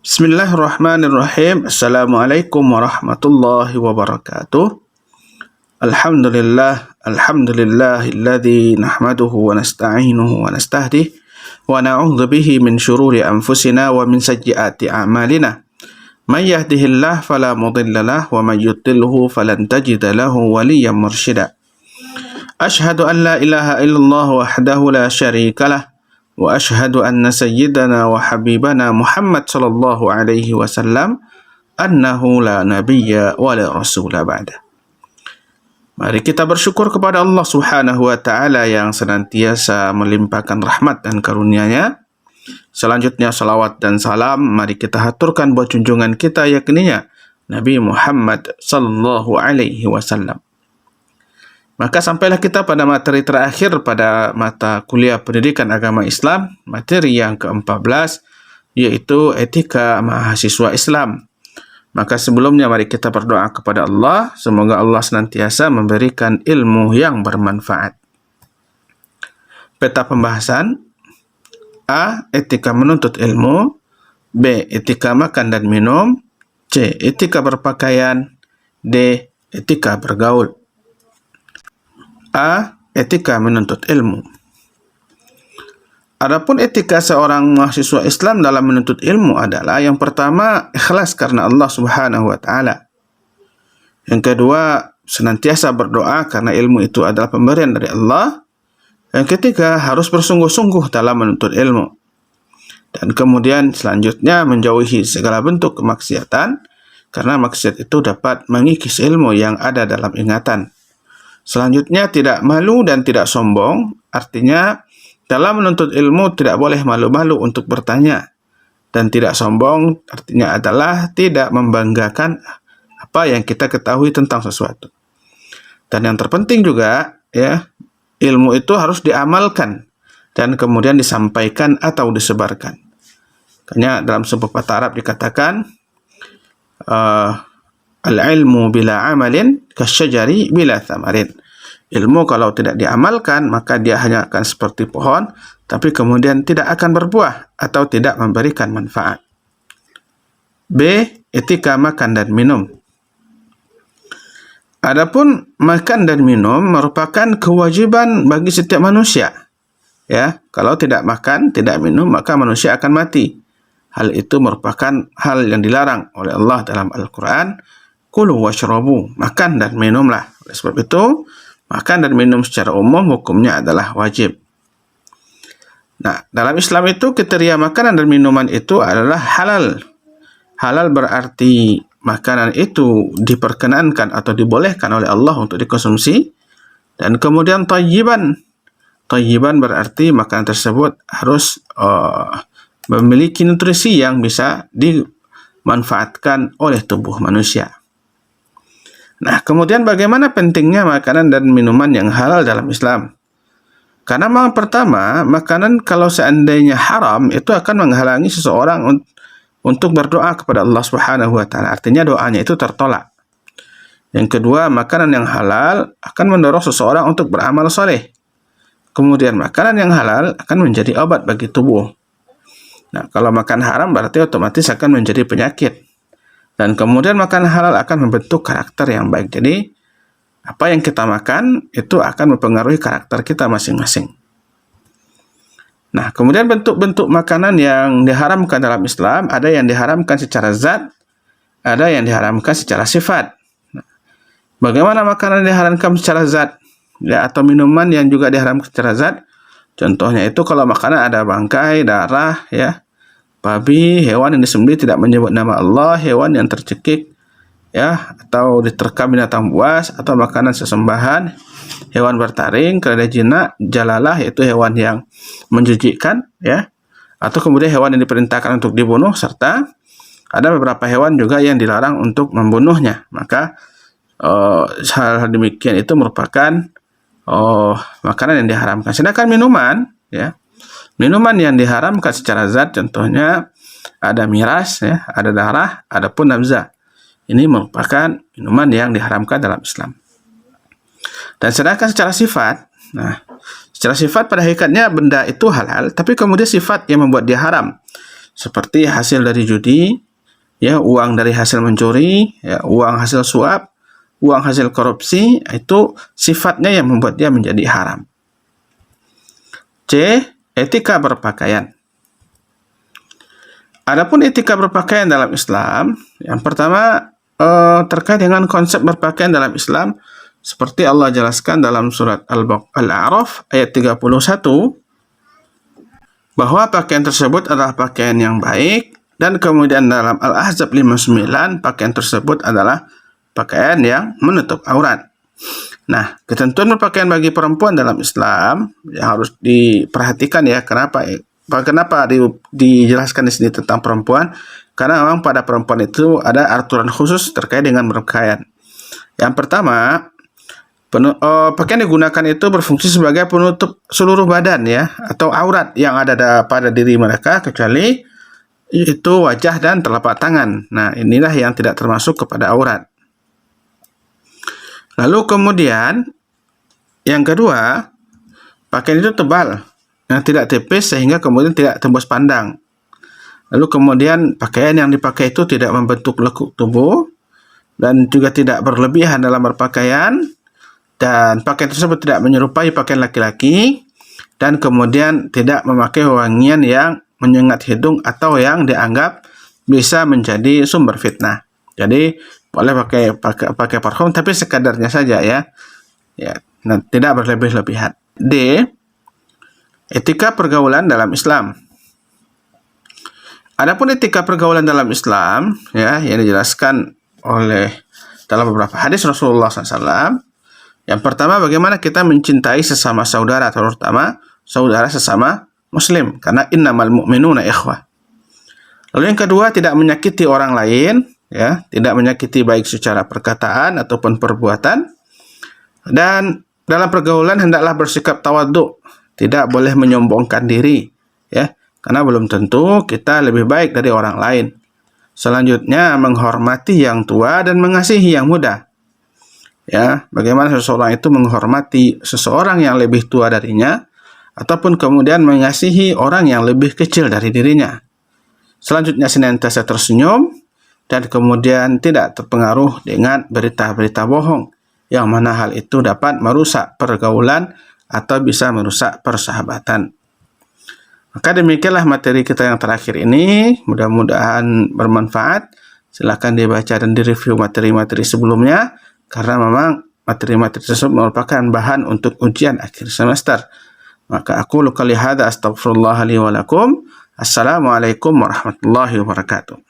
Bismillahirrahmanirrahim. Assalamualaikum warahmatullahi wabarakatuh. Alhamdulillahilladzi nahmaduhu wa nasta'inuhu wa nastahdihi wa na'udzu bihi min syururi anfusina wa min sayyiati a'malina. May yahdihillahu fala mudhillalah wa may yudlilhu falan tajida lahu waliyyan mursyida. Asyhadu an la ilaha illallah wahdahu la syarikalah wa asyhadu anna sayyidana wa habibana Muhammad sallallahu alaihi wasallam annahu la nabiyya wa la rasula ba'da. Mari kita bersyukur kepada Allah Subhanahu wa taala yang senantiasa melimpahkan rahmat dan karunia-Nya. Selanjutnya salawat dan salam mari kita haturkan buat junjungan kita yakininya Nabi Muhammad sallallahu alaihi wasallam. Maka sampailah kita pada materi terakhir pada mata kuliah pendidikan agama Islam, materi yang ke-14, yaitu etika mahasiswa Islam. Maka sebelumnya mari kita berdoa kepada Allah, semoga Allah senantiasa memberikan ilmu yang bermanfaat. Peta pembahasan: A. Etika menuntut ilmu. B. Etika makan dan minum. C. Etika berpakaian. D. Etika bergaul. A. Etika menuntut ilmu. Adapun etika seorang mahasiswa Islam dalam menuntut ilmu adalah yang pertama, ikhlas karena Allah Subhanahu wa taala. Yang kedua, senantiasa berdoa karena ilmu itu adalah pemberian dari Allah. Yang ketiga, harus bersungguh-sungguh dalam menuntut ilmu. Dan kemudian selanjutnya menjauhi segala bentuk kemaksiatan karena maksiat itu dapat mengikis ilmu yang ada dalam ingatan. Selanjutnya, tidak malu dan tidak sombong, artinya dalam menuntut ilmu tidak boleh malu-malu untuk bertanya. Dan tidak sombong artinya adalah tidak membanggakan apa yang kita ketahui tentang sesuatu. Dan yang terpenting juga, ya, ilmu itu harus diamalkan dan kemudian disampaikan atau disebarkan. Makanya dalam sebuah patah Arab dikatakan, al-ilmu bila amalin kasyajari bila thamarin. Ilmu kalau tidak diamalkan, maka dia hanya akan seperti pohon, tapi kemudian tidak akan berbuah atau tidak memberikan manfaat. B. Etika makan dan minum. Adapun makan dan minum merupakan kewajiban bagi setiap manusia. Ya, kalau tidak makan, tidak minum, maka manusia akan mati. Hal itu merupakan hal yang dilarang oleh Allah dalam Al-Quran. Kulu washrabu, makan dan minumlah. Oleh sebab itu, makan dan minum secara umum hukumnya adalah wajib. Nah, dalam Islam itu kriteria makanan dan minuman itu adalah halal. Halal berarti makanan itu diperkenankan atau dibolehkan oleh Allah untuk dikonsumsi. Dan kemudian thayyiban. Thayyiban berarti makanan tersebut harus memiliki nutrisi yang bisa dimanfaatkan oleh tubuh manusia. Nah, kemudian bagaimana pentingnya makanan dan minuman yang halal dalam Islam? Karena yang pertama, makanan kalau seandainya haram, itu akan menghalangi seseorang untuk berdoa kepada Allah Subhanahu wa taala. Artinya doanya itu tertolak. Yang kedua, makanan yang halal akan mendorong seseorang untuk beramal soleh. Kemudian makanan yang halal akan menjadi obat bagi tubuh. Nah, kalau makan haram berarti otomatis akan menjadi penyakit. Dan kemudian makan halal akan membentuk karakter yang baik. Jadi, apa yang kita makan itu akan mempengaruhi karakter kita masing-masing. Nah, kemudian bentuk-bentuk makanan yang diharamkan dalam Islam, ada yang diharamkan secara zat, ada yang diharamkan secara sifat. Nah, bagaimana makanan yang diharamkan secara zat? Ya, atau minuman yang juga diharamkan secara zat? Contohnya itu kalau makanan ada bangkai, darah, ya, babi, hewan yang disembelih tidak menyebut nama Allah, hewan yang tercekik, ya, atau diterkam binatang buas, atau makanan sesembahan, hewan bertaring, keledai jinak, jalalah, yaitu hewan yang menjijikkan, ya, atau kemudian hewan yang diperintahkan untuk dibunuh, serta ada beberapa hewan juga yang dilarang untuk membunuhnya. Maka hal demikian itu merupakan makanan yang diharamkan. Sedangkan minuman, ya, minuman yang diharamkan secara zat contohnya ada miras, ya, ada darah, ada pun nabza. Ini merupakan minuman yang diharamkan dalam Islam. Dan sedangkan secara sifat, nah, secara sifat pada hakikatnya benda itu halal, tapi kemudian sifat yang membuat dia haram. seperti hasil dari judi, ya, uang dari hasil mencuri, ya, uang hasil suap, uang hasil korupsi, itu sifatnya yang membuat dia menjadi haram. C. Etika berpakaian. Adapun etika berpakaian dalam Islam, yang pertama terkait dengan konsep berpakaian dalam Islam, seperti Allah jelaskan dalam surat Al-A'raf ayat 31, bahwa pakaian tersebut adalah pakaian yang baik, dan kemudian dalam Al-Ahzab 59, pakaian tersebut adalah pakaian yang menutup aurat. Nah, ketentuan berpakaian bagi perempuan dalam Islam yang harus diperhatikan, ya. Kenapa dijelaskan di sini tentang perempuan? Karena memang pada perempuan itu ada aturan khusus terkait dengan berpakaian. Yang pertama, pakaian digunakan itu berfungsi sebagai penutup seluruh badan, ya, atau aurat yang ada pada diri mereka, kecuali itu wajah dan telapak tangan. Nah, inilah yang tidak termasuk kepada aurat. Lalu kemudian yang kedua, pakaian itu tebal, yang tidak tipis sehingga kemudian tidak tembus pandang. Lalu kemudian pakaian yang dipakai itu tidak membentuk lekuk tubuh dan juga tidak berlebihan dalam berpakaian, dan pakaian tersebut tidak menyerupai pakaian laki-laki, dan kemudian tidak memakai wangian yang menyengat hidung atau yang dianggap bisa menjadi sumber fitnah. Jadi boleh pakai parfum, tapi sekadarnya saja, ya. Nah, tidak berlebih-lebihan. D. Etika pergaulan dalam Islam. Adapun etika pergaulan dalam Islam, ya, yang dijelaskan oleh dalam beberapa hadis Rasulullah SAW. Yang pertama, bagaimana kita mencintai sesama saudara, terutama saudara sesama Muslim, karena innamal mu'minuna ikhwah. Lalu yang kedua, tidak menyakiti orang lain, ya, tidak menyakiti baik secara perkataan ataupun perbuatan. Dan dalam pergaulan hendaklah bersikap tawadhu, tidak boleh menyombongkan diri, ya, karena belum tentu kita lebih baik dari orang lain. Selanjutnya, menghormati yang tua dan mengasihi yang muda. Ya, bagaimana seseorang itu menghormati seseorang yang lebih tua darinya, ataupun kemudian mengasihi orang yang lebih kecil dari dirinya. Selanjutnya, senantiasa tersenyum dan kemudian tidak terpengaruh dengan berita-berita bohong, yang mana hal itu dapat merusak pergaulan atau bisa merusak persahabatan. Maka demikianlah materi kita yang terakhir ini, mudah-mudahan bermanfaat. Silakan dibaca dan direview materi-materi sebelumnya, karena memang materi-materi tersebut merupakan bahan untuk ujian akhir semester. Maka aku qouli hadza astaghfirullah li wa lakum. Assalamualaikum warahmatullahi wabarakatuh.